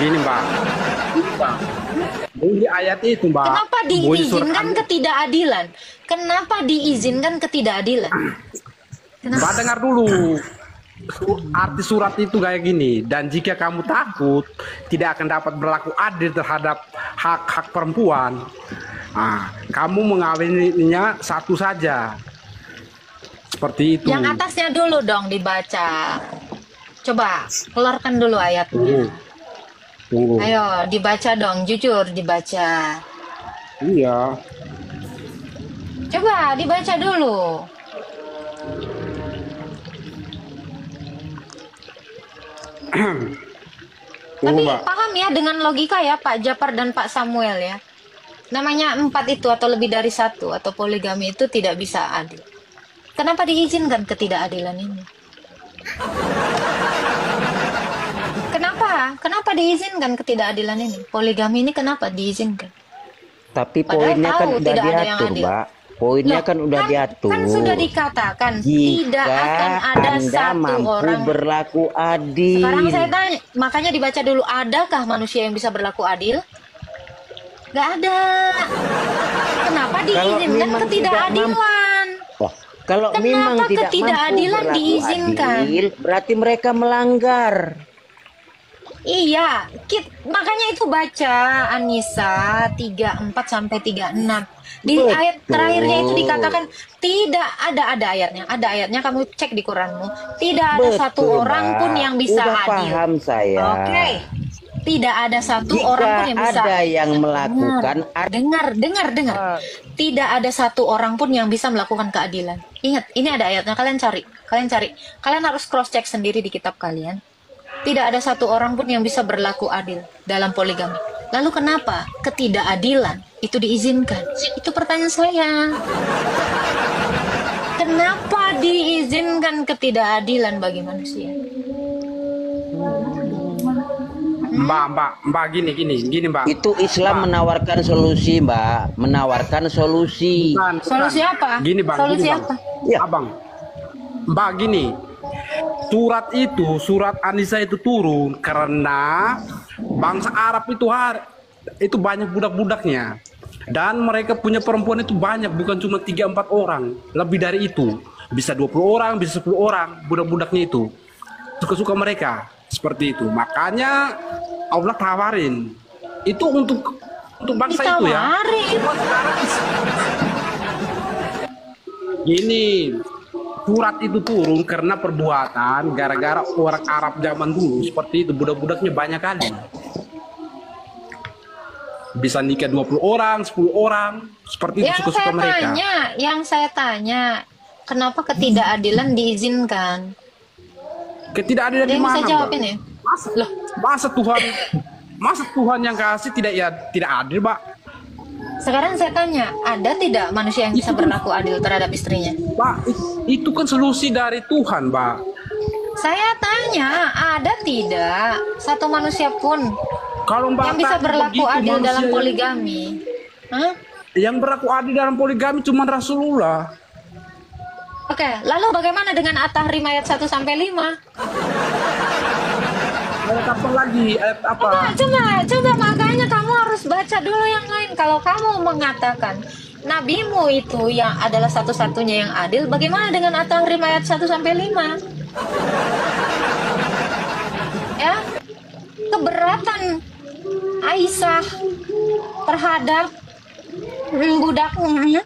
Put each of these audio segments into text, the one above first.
Gini Mbak, ini ayat itu Mbak. Kenapa Bunyi surat diizinkan ketidakadilan? Kenapa diizinkan ketidakadilan? Mbak Kenapa? dengar dulu. Arti surat itu kayak gini. Dan jika kamu takut tidak akan dapat berlaku adil terhadap hak-hak perempuan, kamu mengawininya satu saja. Seperti itu. Yang atasnya dulu dong dibaca. Coba keluarkan dulu ayatnya. Tunggu. Ayo dibaca dong, jujur dibaca. Iya. Coba dibaca dulu. Tapi Mbak. paham ya dengan logika ya Pak Japar dan Pak Samuel ya. Namanya 4 itu atau lebih dari 1 atau poligami itu tidak bisa adil. Kenapa diizinkan ketidakadilan ini? Kenapa? Kenapa diizinkan ketidakadilan ini? Poligami ini kenapa diizinkan? Tapi Padahal poinnya kan tahu udah tidak ada yang diatur, adil. Mbak. Poinnya Loh, kan udah diatur. Kan sudah dikatakan tidak Jika akan ada Anda satu mampu orang. berlaku adil. Sekarang saya tanya, makanya dibaca dulu, adakah manusia yang bisa berlaku adil? Gak ada. Kenapa diizinkan memang ketidakadilan? Wah, kalau Kenapa memang tidak mampu ketidakadilan berlaku diizinkan? adil, berarti mereka melanggar. Iya, makanya itu baca An-Nisa 34 sampai 36. Di Betul. ayat terakhirnya itu dikatakan tidak ada ayatnya. Ada ayatnya, kamu cek di Quranmu. Tidak ada satu Betul, orang Mbak. pun yang bisa Udah adil. paham saya. Oke. Tidak ada satu Jika orang pun yang bisa. ada yang melakukan Dengar. Tidak ada satu orang pun yang bisa melakukan keadilan. Ingat, ini ada ayatnya. Kalian cari. Kalian harus cross check sendiri di kitab kalian. Tidak ada satu orang pun yang bisa berlaku adil dalam poligami. Lalu kenapa ketidakadilan itu diizinkan? Itu pertanyaan saya. Kenapa diizinkan ketidakadilan bagi manusia? Mbak gini Mbak. itu Islam menawarkan solusi, Mbak. Menawarkan solusi. Bukan. Solusi apa? Gini Bang. Solusi gini, Bang. apa? Ya. Abang. Mbak gini. Surat An-Nisa itu turun karena bangsa Arab itu banyak budak-budaknya. Dan mereka punya perempuan itu banyak, bukan cuma 3-4 orang, lebih dari itu. Bisa 20 orang, bisa 10 orang budak-budaknya itu. Suka-suka mereka seperti itu. Makanya Allah tawarin. Itu untuk bangsa itu ya. Cuma sekarang gini, surat itu turun karena perbuatan gara-gara orang Arab zaman dulu seperti itu, budak-budaknya banyak kali. Bisa nikah 20 orang, 10 orang, seperti itu suka-suka mereka. Yang saya tanya, kenapa ketidakadilan diizinkan? Ketidakadilan Ada di yang bisa mana, jawab Mbak? ini? Loh, masa Tuhan yang kasih tidak adil, Mbak? Sekarang saya tanya, ada tidak manusia yang bisa berlaku adil terhadap istrinya? Mbak, itu kan solusi dari Tuhan, Mbak. Saya tanya, ada tidak satu manusia pun Kalau Mbak yang bisa tanya berlaku begitu, adil manusia dalam poligami? Hah? Yang berlaku adil dalam poligami cuma Rasulullah. Oke, lalu bagaimana dengan At-Tahrim ayat 1 sampai 5? Ayat apa lagi? Ayat apa? Coba makanya kamu harus baca dulu yang lain. Kalau kamu mengatakan nabimu itu yang adalah satu-satunya yang adil, bagaimana dengan At-Tahrim ayat 1 sampai 5? Ya? Keberatan Aisyah terhadap budaknya.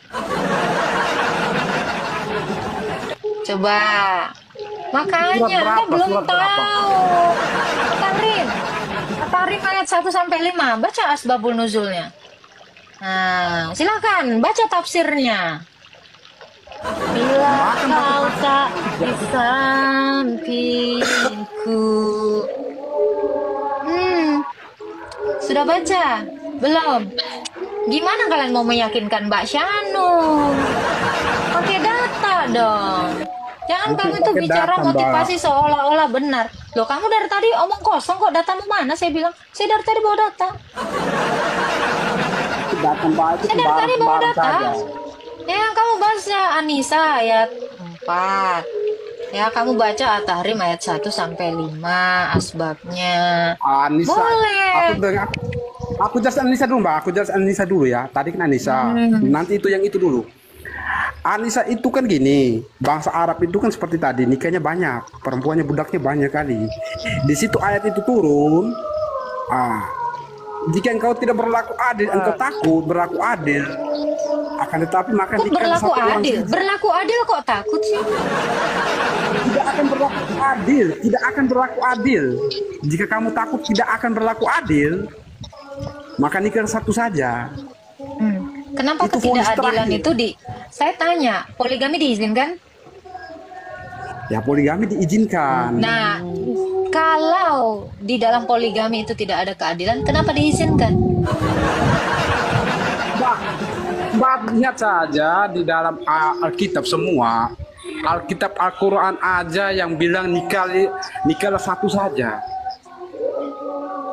Coba. Makanya Anda belum tahu. At-Tahrim ayat 1 sampai 5. Baca asbabul nuzulnya. Nah, silakan baca tafsirnya. Bila kau tak di sampingku. Sudah baca? Belum? Gimana kalian mau meyakinkan Mbak Syanu? Pakai data dong. Jangan kamu itu bicara motivasi seolah-olah benar. Loh, kamu dari tadi omong kosong kok, datamu mana? Saya bilang, saya dari tadi bawa data. Saya dari tadi bawa data. Ya, kamu baca An-Nisa ayat 4. Ya, kamu baca At-Tahrim ayat 1 sampai 5 asbabnya. Anissa, Boleh. aku jelas Anissa dulu Mbak, aku jelas Anissa dulu ya. Tadi kan Anissa, nanti itu yang itu dulu. Anissa itu kan gini, bangsa Arab itu kan seperti tadi, nikahnya banyak, perempuannya budaknya banyak kali. Di situ ayat itu turun, jika engkau tidak berlaku adil, engkau takut berlaku adil, akan tetapi maka Kok berlaku adil? Berlaku adil kok takut sih? tidak akan berlaku adil, tidak akan berlaku adil. Jika kamu takut tidak akan berlaku adil, maka nikah satu saja. Kenapa Itu ketidakadilan vonis itu saya tanya, poligami diizinkan? Ya poligami diizinkan. Nah, kalau di dalam poligami itu tidak ada keadilan, kenapa diizinkan? Mbak lihat saja di dalam Alkitab semua, Alkitab Al-Quran aja yang bilang nikahlah satu saja.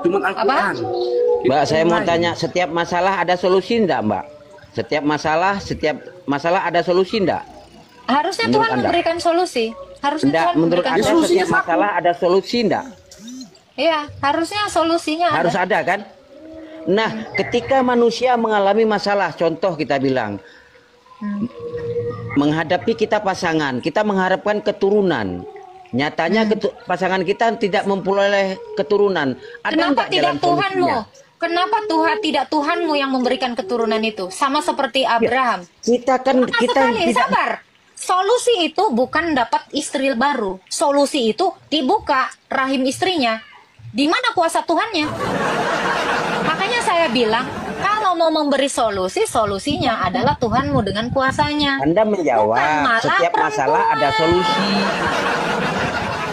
Cuman Al-Quran. Mbak, saya mau tanya, setiap masalah ada solusi enggak, Mbak? Setiap masalah ada solusi enggak? Harusnya Menurut Tuhan Anda? memberikan solusi. Harusnya Enggak, Tuhan menurut memberikan Anda solusi. setiap masalah ada solusi enggak? Iya, harusnya solusinya Harus ada. ada kan? Nah, ketika manusia mengalami masalah, contoh kita bilang, menghadapi kita pasangan, kita mengharapkan keturunan. Nyatanya pasangan kita tidak memperoleh keturunan. Ada Kenapa enggak tidak jalan Tuhanmu? solusinya? Kenapa tidak Tuhanmu yang memberikan keturunan itu? Sama seperti Abraham. Kita kan Sama kita sekali, tidak sabar. Solusi itu bukan dapat istri baru. Solusi itu dibuka rahim istrinya. Di mana kuasa Tuhannya? Makanya saya bilang, kalau mau memberi solusi, solusinya adalah Tuhanmu dengan kuasanya. Anda Bukan menjawab malah setiap masalah ada perempuan. solusi.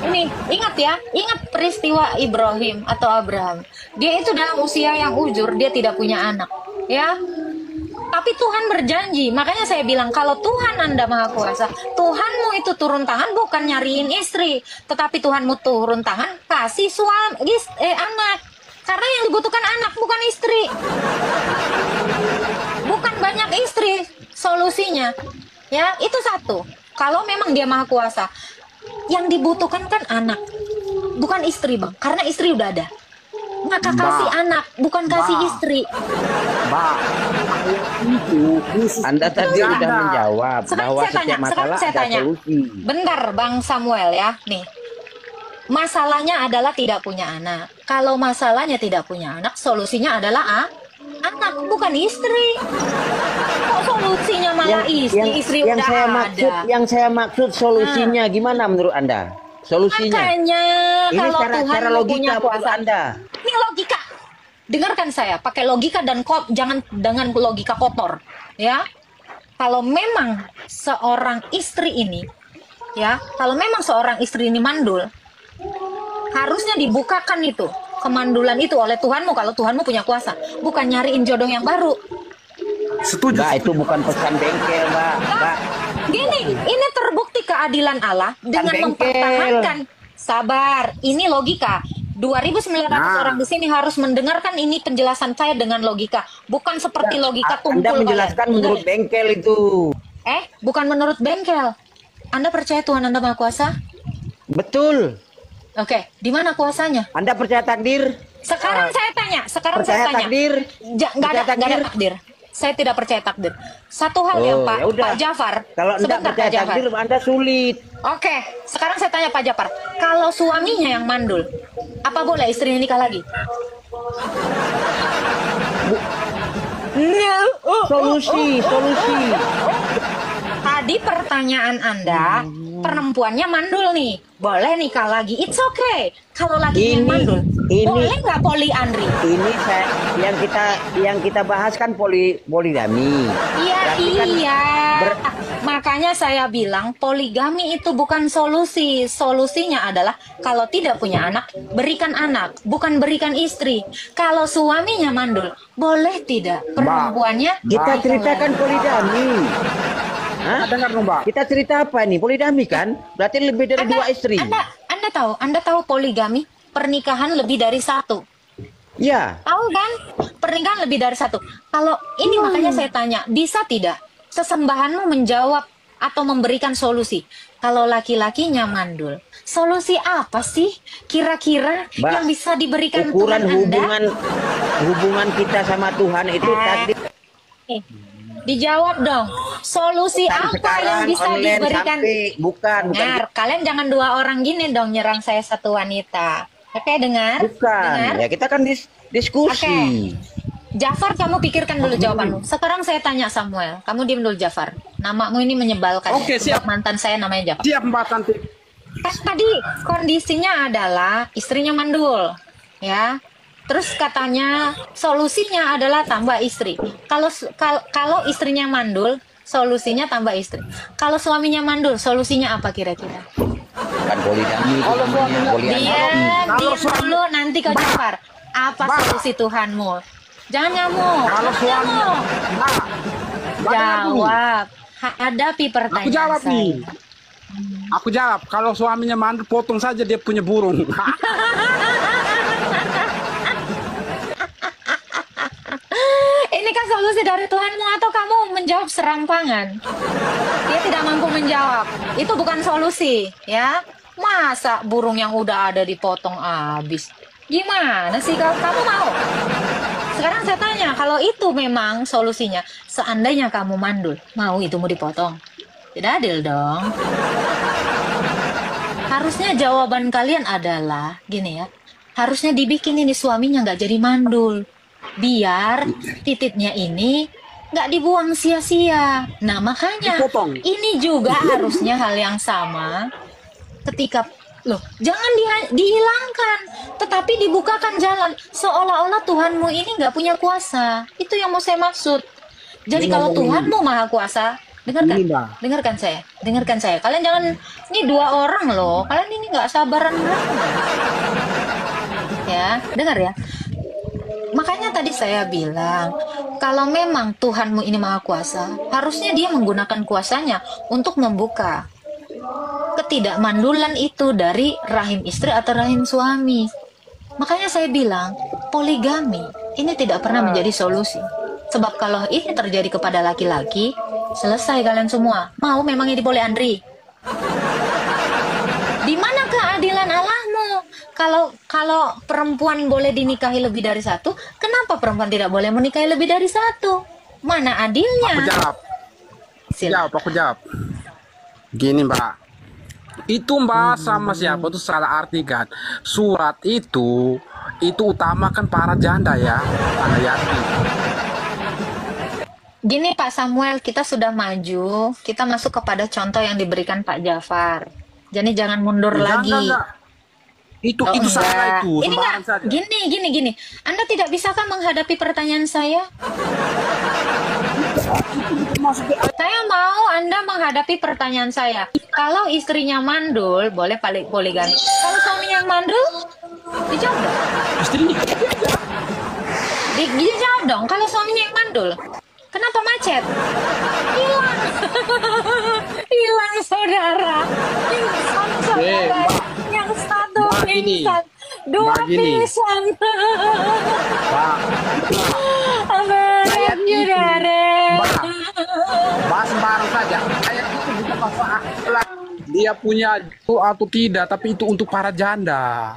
Ini ingat ya, ingat peristiwa Ibrahim atau Abraham. Dia itu dalam usia yang ujur, dia tidak punya anak, ya. Tapi Tuhan berjanji, makanya saya bilang kalau Tuhan Anda Maha Kuasa, Tuhanmu itu turun tangan bukan nyariin istri, tetapi Tuhanmu turun tangan kasih anak. Karena yang dibutuhkan anak bukan istri. Bukan banyak istri solusinya. Ya, itu satu. Kalau memang dia Maha Kuasa, yang dibutuhkan kan anak, bukan istri, Bang. Karena istri udah ada. Maka kasih anak, bukan kasih istri. Mbak, itu Anda tadi Betul, sudah Anda. menjawab Sekarang bahwa saya tanya, setiap masalah sekarang saya ada tanya. solusi. Bentar, Bang Samuel ya, nih. Masalahnya adalah tidak punya anak. Kalau masalahnya tidak punya anak, solusinya adalah anak, bukan istri. Kok solusinya malah istri yang udah saya ada. maksud, yang saya maksud solusinya gimana menurut Anda? Solusinya. Makanya Ini kalau cara Tuhan logika punya menurut kuasa, Anda. ini logika. Dengarkan saya, pakai logika dan jangan dengan logika kotor, ya. Kalau memang seorang istri ini, ya, kalau memang seorang istri ini mandul, harusnya dibukakan itu kemandulan itu oleh Tuhanmu kalau Tuhanmu punya kuasa, bukan nyariin jodoh yang baru. setuju. Mbak, itu bukan pesan bengkel, Mbak. Mbak, Gini, ini terbukti keadilan Allah dengan bengkel. mempertahankan. Sabar, ini logika. 2.900 orang di sini harus mendengarkan ini penjelasan saya dengan logika, bukan seperti logika tumpul. Anda menjelaskan kalian. menurut bengkel itu. Bukan menurut bengkel. Anda percaya Tuhan Anda Maha Kuasa? Betul. Oke, di mana kuasanya? Anda percaya takdir? Sekarang saya tanya, Percaya takdir? Nggak ada takdir. Saya tidak percaya takdir. Satu hal yang ya udah. Pak Jafar. Kalau Anda Sebentar, percaya Pak Jafar. takdir, Anda sulit. Oke, sekarang saya tanya Pak Jafar. Kalau suaminya yang mandul, apa boleh istrinya nikah lagi? Solusi. Tadi pertanyaan Anda, perempuannya mandul nih, boleh nikah lagi? It's okay. Kalau lagi mandul, boleh nggak poliandri? Ini yang kita bahas kan poligami. Iya, Berarti kan iya. Makanya saya bilang poligami itu bukan solusi. Solusinya adalah kalau tidak punya anak, berikan anak, bukan berikan istri. Kalau suaminya mandul, boleh tidak perempuannya? Kita ceritakan poligami. Hah? Dengar dong, Mbak. Kita cerita apa nih? Poligami kan? Berarti lebih dari dua istri. Anda tahu poligami pernikahan lebih dari satu. Ya. Tahu kan? Pernikahan lebih dari satu. Kalau ini makanya saya tanya, bisa tidak sesembahanmu menjawab atau memberikan solusi? kalau laki-lakinya mandul. Solusi apa sih kira-kira Mbak, yang bisa diberikan ukuran Tuhan Anda? hubungan kita sama Tuhan itu tadi Dijawab dong. Solusi kan apa sekarang yang bisa online diberikan? sampai bukan Dengar, kalian jangan dua orang gini dong nyerang saya satu wanita. Oke, dengar? Dengar? bukan. Ya kita kan diskusi. Oke. Jafar, kamu pikirkan dulu jawabanmu. Sekarang saya tanya Samuel. Kamu diam dulu, Jafar. Namamu ini menyebalkan. Oke, siap. Mantan saya namanya Jafar. Siap Mbak Cantik. Tadi kondisinya adalah istrinya mandul, ya. Terus katanya solusinya adalah tambah istri. Kalau istrinya mandul, solusinya tambah istri. Kalau suaminya mandul, solusinya apa kira-kira? Kan poligami itu Kalau namanya, suaminya- poligami. Diam suami- dulu nanti kau Jafar. Apa Mbak. solusi Tuhanmu? Jangan nyamuk. Kalau Jangan suami nyamuk. Mbak dengar dulu. Jawab. Hadapi Aku pertanyaan jawab saya. nih. Aku jawab, kalau suaminya mandul potong saja dia punya burung. Ini kan solusi dari Tuhanmu atau kamu menjawab serampangan? Dia tidak mampu menjawab. Itu bukan solusi, ya. Masa burung yang udah ada dipotong habis? Gimana sih kamu mau? Sekarang saya tanya, kalau itu memang solusinya, seandainya kamu mandul, mau itumu dipotong? Tidak adil dong. Harusnya jawaban kalian adalah gini ya. Harusnya dibikin ini suaminya nggak jadi mandul. Biar titiknya ini nggak dibuang sia-sia. Nah makanya Dipotong. ini juga harusnya hal yang sama ketika loh jangan dihilangkan, tetapi dibukakan jalan seolah-olah Tuhanmu ini nggak punya kuasa. Itu yang mau saya maksud. Jadi Ini kalau ngomongin- Tuhanmu maha kuasa, dengarkan, Ini, Mbak. dengarkan saya. Kalian jangan, ini dua orang loh. Kalian ini nggak sabaran banget. Ya, dengar ya. Makanya tadi saya bilang, kalau memang Tuhanmu ini maha kuasa, harusnya dia menggunakan kuasanya untuk membuka ketidakmandulan itu dari rahim istri atau rahim suami. Makanya saya bilang, poligami ini tidak pernah menjadi solusi. Sebab kalau ini terjadi kepada laki-laki, selesai kalian semua. Mau memang ini poliandri. Di mana keadilan Allahmu? Kalau perempuan boleh dinikahi lebih dari satu, kenapa perempuan tidak boleh menikahi lebih dari satu? Mana Aku adilnya? jawab. Silakan. Aku jawab. Gini Mbak, itu Mbak sama siapa tuh salah artikan. Surat itu utamakan para janda ya, para yatim. Gini Pak Samuel, kita sudah maju, kita masuk kepada contoh yang diberikan Pak Jafar. Jadi jangan mundur lagi. Enggak. Itu Oh, salah enggak. itu. Ini Sembarang enggak. saja. Gini. Anda tidak bisakah menghadapi pertanyaan saya? Saya mau Anda menghadapi pertanyaan saya. Kalau istrinya mandul, boleh poligami. Kalau suaminya yang mandul, dijawab dong. Istrinya. Dijawab dong. Kalau suaminya yang mandul, kenapa macet? Hilang. Hilang saudara. Saudara. Yang satu Mbak, gini. pingsan. Dua Mbak, gini. pingsan. Mbak, Abang, saudara. Mbak sembarang saja. Ayat itu bukan masalah dia punya itu atau tidak, tapi itu untuk para janda.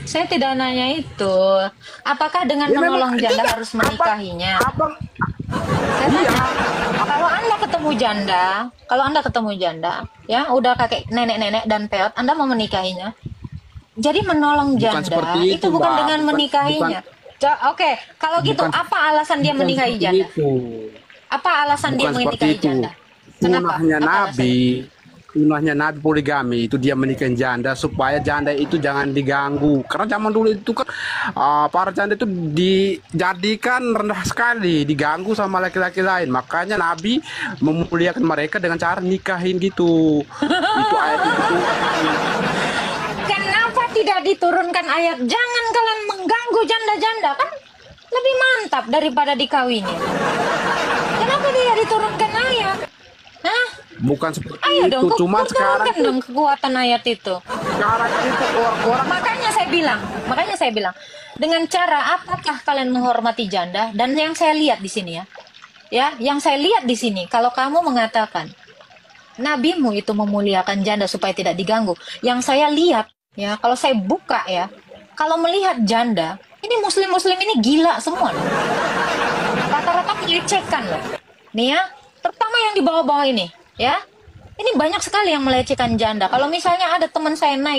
Saya tidak nanya itu. Apakah dengan Ya, menolong memang janda tidak. harus menikahinya? Abang, Saya iya. tanya, kalau Anda ketemu janda, ya udah kakek nenek-nenek dan peot, Anda mau menikahinya? Jadi menolong Bukan janda seperti itu itu, bukan Mbak. dengan Bukan- menikahinya. Oke, kalau gitu Bukan- apa alasan dia bukan menikahi seperti janda? itu. Apa alasan dia Bukan seperti menikahi itu. janda? Kenapa? Sunahnya Apa Nabi, sunahnya Nabi poligami itu dia menikahi janda supaya janda itu jangan diganggu. Karena zaman dulu itu kan para janda itu dijadikan rendah sekali, diganggu sama laki-laki lain. Makanya Nabi memuliakan mereka dengan cara nikahin gitu. Itu ayat itu. Kenapa tidak diturunkan ayat jangan kalian mengganggu janda-janda, kan lebih mantap daripada dikawini. Kenapa tidak diturunkan ayat? Hah? Bukan seperti Ayo itu. dong, Cuma sekarang turunkan dong kekuatan ayat itu. sekarang itu orang-orang Makanya saya bilang, dengan cara apakah kalian menghormati janda? Dan yang saya lihat di sini ya, yang saya lihat di sini, kalau kamu mengatakan nabimu itu memuliakan janda supaya tidak diganggu. Yang saya lihat, ya, kalau saya buka ya, kalau melihat janda, ini muslim-muslim ini gila semua loh. Rata-rata melecehkan loh. Nih ya, terutama yang di bawah-bawah ini, ya. Ini banyak sekali yang melecehkan janda. Kalau misalnya ada teman saya naik